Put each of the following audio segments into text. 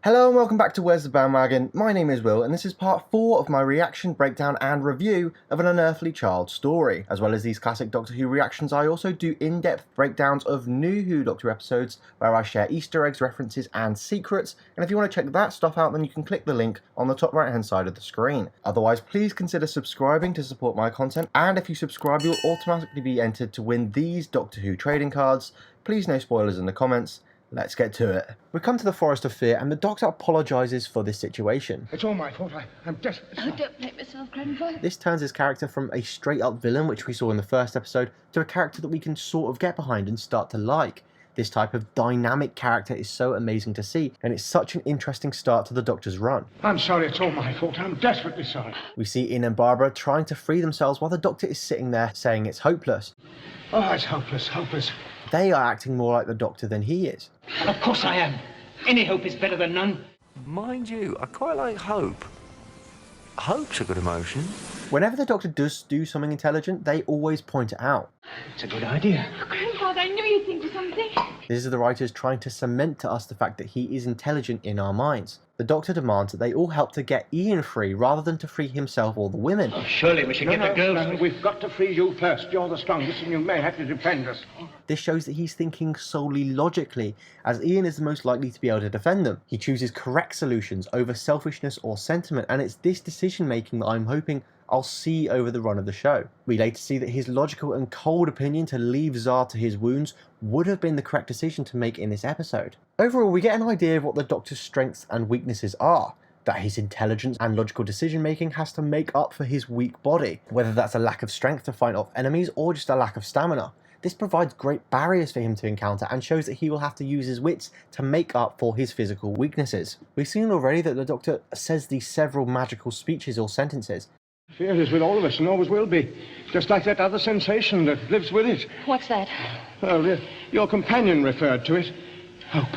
Hello and welcome back to Where's the Bandwagon. My name is Will and this is part 4 of my reaction, breakdown and review of an Unearthly Child story. As well as these classic Doctor Who reactions, I also do in-depth breakdowns of new Who Doctor Who episodes where I share Easter eggs, references and secrets, and if you want to check that stuff out then you can click the link on the top right hand side of the screen. Otherwise, please consider subscribing to support my content, and if you subscribe you'll automatically be entered to win these Doctor Who trading cards. Please no spoilers in the comments. Let's get to it. We come to the Forest of Fear and the Doctor apologises for this situation. It's all my fault. I'm desperate. Oh, don't blame yourself, Grandpa. This turns his character from a straight up villain, which we saw in the first episode, to a character that we can sort of get behind and start to like. This type of dynamic character is so amazing to see, and it's such an interesting start to the Doctor's run. I'm sorry, it's all my fault. I'm desperately sorry. We see Ian and Barbara trying to free themselves while the Doctor is sitting there saying it's hopeless. Oh, it's hopeless, hopeless. They are acting more like the Doctor than he is. Of course I am. Any hope is better than none. Mind you, I quite like hope. Hope's a good emotion. Whenever the Doctor does do something intelligent, they always point it out. It's a good idea. Oh, Grandfather, I knew you'd think of something. This is the writers trying to cement to us the fact that he is intelligent in our minds. The Doctor demands that they all help to get Ian free rather than to free himself or the women. Oh, surely we should get the girls. No, we've got to free you first. You're the strongest and you may have to defend us. This shows that he's thinking solely logically, as Ian is the most likely to be able to defend them. He chooses correct solutions over selfishness or sentiment, and it's this decision making that I'm hoping I'll see over the run of the show. We later see that his logical and cold opinion to leave Zar to his wounds would have been the correct decision to make in this episode. Overall, we get an idea of what the Doctor's strengths and weaknesses are. That his intelligence and logical decision making has to make up for his weak body, whether that's a lack of strength to fight off enemies or just a lack of stamina. This provides great barriers for him to encounter and shows that he will have to use his wits to make up for his physical weaknesses. We've seen already that the Doctor says these several magical speeches or sentences. Fear is with all of us and always will be. Just like that other sensation that lives with it. What's that? Well, your companion referred to it. Hope.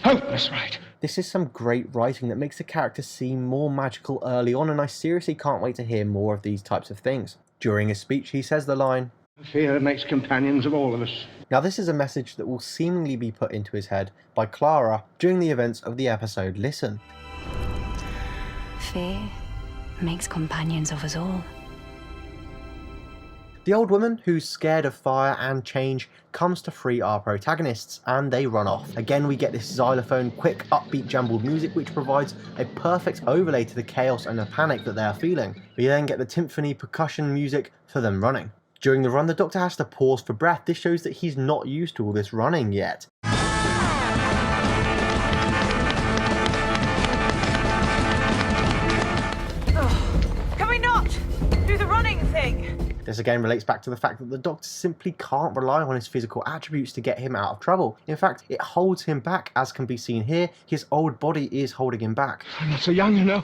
Hope, Miss Wright. This is some great writing that makes the character seem more magical early on, and I seriously can't wait to hear more of these types of things. During his speech, he says the line, "Fear makes companions of all of us." Now this is a message that will seemingly be put into his head by Clara during the events of the episode Listen. Fear makes companions of us all. The old woman, who's scared of fire and change, comes to free our protagonists, and they run off. Again, we get this xylophone, quick, upbeat, jumbled music, which provides a perfect overlay to the chaos and the panic that they are feeling. We then get the timpani percussion music for them running. During the run, the Doctor has to pause for breath. This shows that he's not used to all this running yet. Can we not do the running thing? This again relates back to the fact that the Doctor simply can't rely on his physical attributes to get him out of trouble. In fact, it holds him back, as can be seen here. His old body is holding him back. I'm not so young, you know.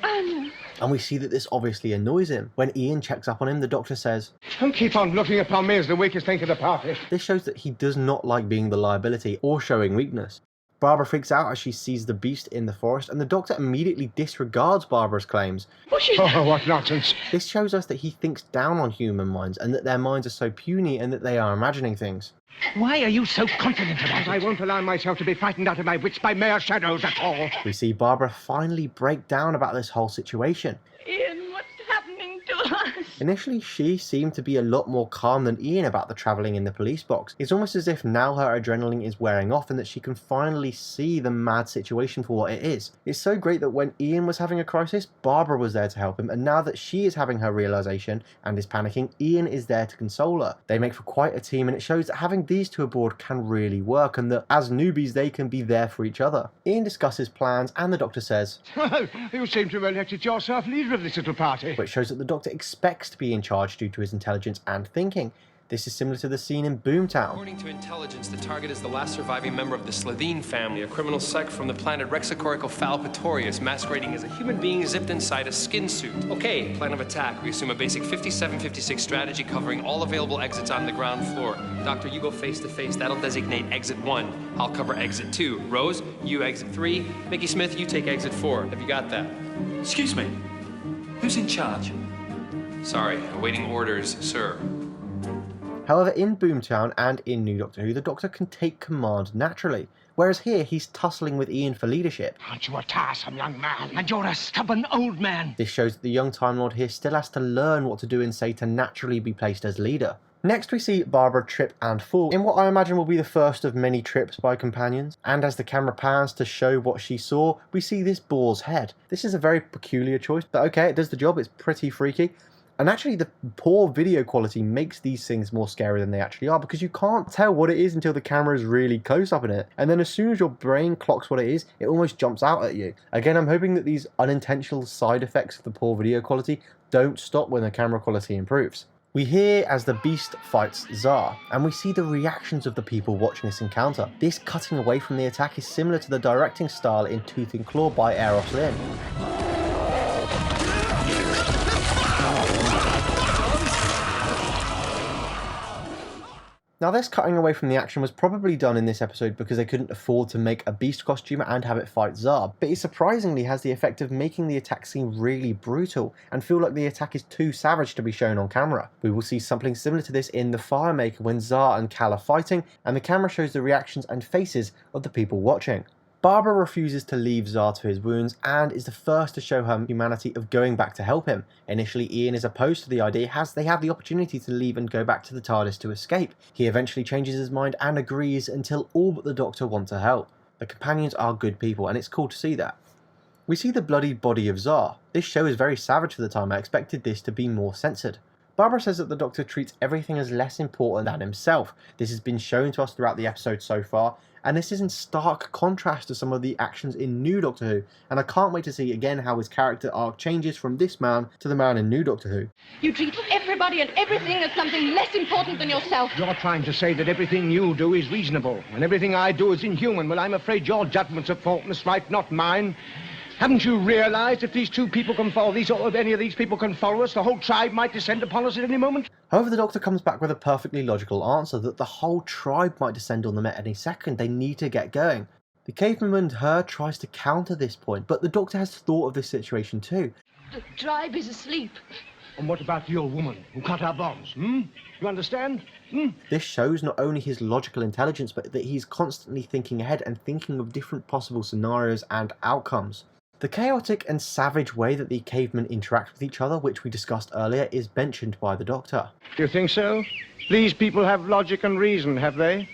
And we see that this obviously annoys him. When Ian checks up on him, the Doctor says, Don't keep on looking upon me as the weakest link of the party. This shows that he does not like being the liability or showing weakness. Barbara freaks out as she sees the beast in the forest, and the Doctor immediately disregards Barbara's claims. Oh, what nonsense. This shows us that he thinks down on human minds, and that their minds are so puny and that they are imagining things. Why are you so confident about it? I won't allow myself to be frightened out of my wits by mere shadows at all. We see Barbara finally break down about this whole situation. Ian, what's happening to us? Initially, she seemed to be a lot more calm than Ian about the travelling in the police box. It's almost as if now her adrenaline is wearing off and that she can finally see the mad situation for what it is. It's so great that when Ian was having a crisis, Barbara was there to help him, and now that she is having her realisation and is panicking, Ian is there to console her. They make for quite a team, and it shows that having these two aboard can really work, and that as newbies they can be there for each other. Ian discusses plans, and the Doctor says, Well, you seem to have elected yourself leader of this little party. which shows that the Doctor expects to be in charge due to his intelligence and thinking. This is similar to the scene in Boomtown. According to intelligence, the target is the last surviving member of the Slitheen family, a criminal sect from the planet Rexicorical masquerading as a human being zipped inside a skin suit. Okay, plan of attack. We assume a basic 57-56 strategy covering all available exits on the ground floor. Doctor, you go face to face. That'll designate exit 1. I'll cover exit 2. Rose, you exit 3. Mickey Smith, you take exit 4. Have you got that? Excuse me, who's in charge? Sorry, awaiting orders, sir. However, in Boomtown and in New Doctor Who, the Doctor can take command naturally. whereas here he's tussling with Ian for leadership. Aren't you a tiresome young man? And you're a stubborn old man. This shows that the young Time Lord here still has to learn what to do and say to naturally be placed as leader. Next we see Barbara trip and fall in what I imagine will be the first of many trips by companions, and as the camera pans to show what she saw, we see this boar's head. This is a very peculiar choice, but okay, it does the job, it's pretty freaky. And actually the poor video quality makes these things more scary than they actually are, because you can't tell what it is until the camera is really close up in it, and then as soon as your brain clocks what it is, it almost jumps out at you. Again, I'm hoping that these unintentional side effects of the poor video quality don't stop when the camera quality improves. We hear as the beast fights Tsar, and we see the reactions of the people watching this encounter. This cutting away from the attack is similar to the directing style in Tooth and Claw by Eros Lin. Now this cutting away from the action was probably done in this episode because they couldn't afford to make a beast costume and have it fight Tsar, but it surprisingly has the effect of making the attack seem really brutal and feel like the attack is too savage to be shown on camera. We will see something similar to this in The Firemaker when Tsar and Cal are fighting and the camera shows the reactions and faces of the people watching. Barbara refuses to leave Tsar to his wounds and is the first to show her humanity of going back to help him. Initially Ian is opposed to the idea as they have the opportunity to leave and go back to the TARDIS to escape. He eventually changes his mind and agrees until all but the Doctor want to help. The companions are good people and it's cool to see that. We see the bloodied body of Tsar. This show is very savage for the time. I expected this to be more censored. Barbara says that the Doctor treats everything as less important than himself. This has been shown to us throughout the episode so far, and this is in stark contrast to some of the actions in New Doctor Who, and I can't wait to see again how his character arc changes from this man to the man in New Doctor Who. You treat everybody and everything as something less important than yourself. You're trying to say that everything you do is reasonable, and everything I do is inhuman. Well, I'm afraid your judgment's at fault, Miss Wright, not mine. Haven't you realized if these two people can follow these, or if any of these people can follow us, the whole tribe might descend upon us at any moment? However, the Doctor comes back with a perfectly logical answer that the whole tribe might descend on them at any second. They need to get going. The caveman and her tries to counter this point, but the Doctor has thought of this situation too. The tribe is asleep. And what about the old woman who cut our bombs, You understand? This shows not only his logical intelligence, but that he's constantly thinking ahead and thinking of different possible scenarios and outcomes. The chaotic and savage way that the cavemen interact with each other, which we discussed earlier, is mentioned by the Doctor. Do you think so? These people have logic and reason, have they?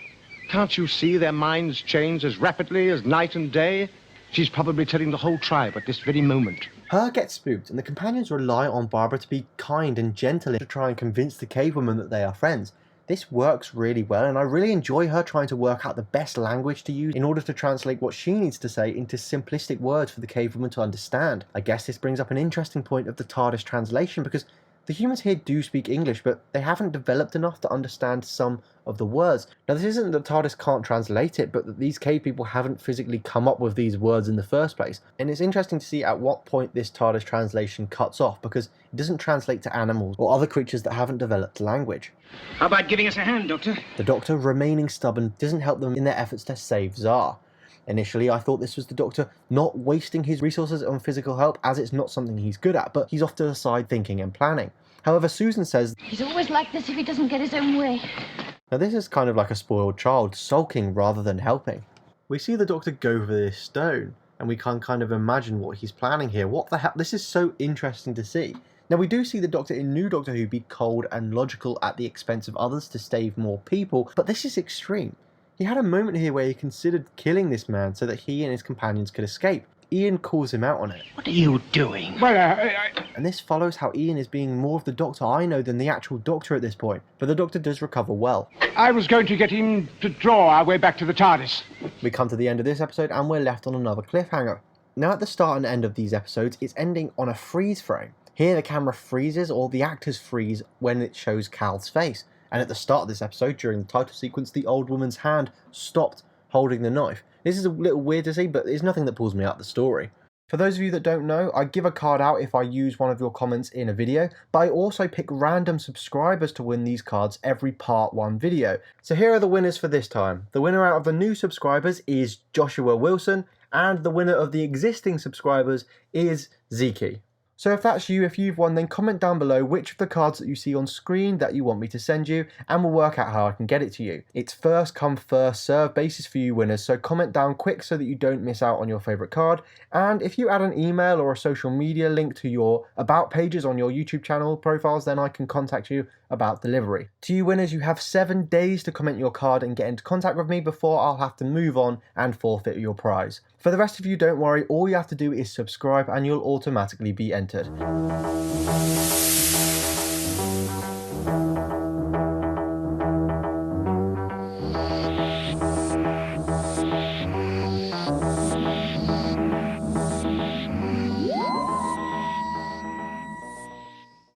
Can't you see their minds change as rapidly as night and day? She's probably telling the whole tribe at this very moment. Her gets spooked, and the companions rely on Barbara to be kind and gentle to try and convince the cavewoman that they are friends. This works really well, and I really enjoy her trying to work out the best language to use in order to translate what she needs to say into simplistic words for the cavewoman to understand. I guess this brings up an interesting point of the TARDIS translation, because the humans here do speak English, but they haven't developed enough to understand some of the words. Now, this isn't that TARDIS can't translate it, but that these cave people haven't physically come up with these words in the first place. And it's interesting to see at what point this TARDIS translation cuts off, because it doesn't translate to animals or other creatures that haven't developed language. How about giving us a hand, Doctor? The Doctor, remaining stubborn, doesn't help them in their efforts to save Tsar. Initially, I thought this was the Doctor not wasting his resources on physical help, as it's not something he's good at, but he's off to the side thinking and planning. However, Susan says, He's always like this if he doesn't get his own way. now this is kind of like a spoiled child, sulking rather than helping. We see the Doctor go for this stone, and we can kind of imagine what he's planning here. What the hell? This is so interesting to see. Now, we do see the Doctor in New Doctor Who be cold and logical at the expense of others to save more people, but this is extreme. He had a moment here where he considered killing this man so that he and his companions could escape. Ian calls him out on it. What are you doing? Well, And this follows how Ian is being more of the Doctor I know than the actual Doctor at this point, but the Doctor does recover well. I was going to get him to draw our way back to the TARDIS. We come to the end of this episode and we're left on another cliffhanger. Now, at the start and end of these episodes, it's ending on a freeze frame. Here the camera freezes, or the actors freeze, when it shows Cal's face. And at the start of this episode, during the title sequence, the old woman's hand stopped holding the knife. This is a little weird to see, but it's nothing that pulls me out of the story. For those of you that don't know, I give a card out if I use one of your comments in a video, but I also pick random subscribers to win these cards every part 1 video. So here are the winners for this time. The winner out of the new subscribers is Joshua Wilson, and the winner of the existing subscribers is Zeke. So if that's you, if you've won, then comment down below which of the cards that you see on screen that you want me to send you, and we'll work out how I can get it to you. It's first come first serve basis for you winners, so comment down quick so that you don't miss out on your favourite card. And if you add an email or a social media link to your about pages on your YouTube channel profiles, then I can contact you about delivery. To you winners, you have 7 days to comment your card and get into contact with me before I'll have to move on and forfeit your prize. For the rest of you, don't worry, all you have to do is subscribe and you'll automatically be entered.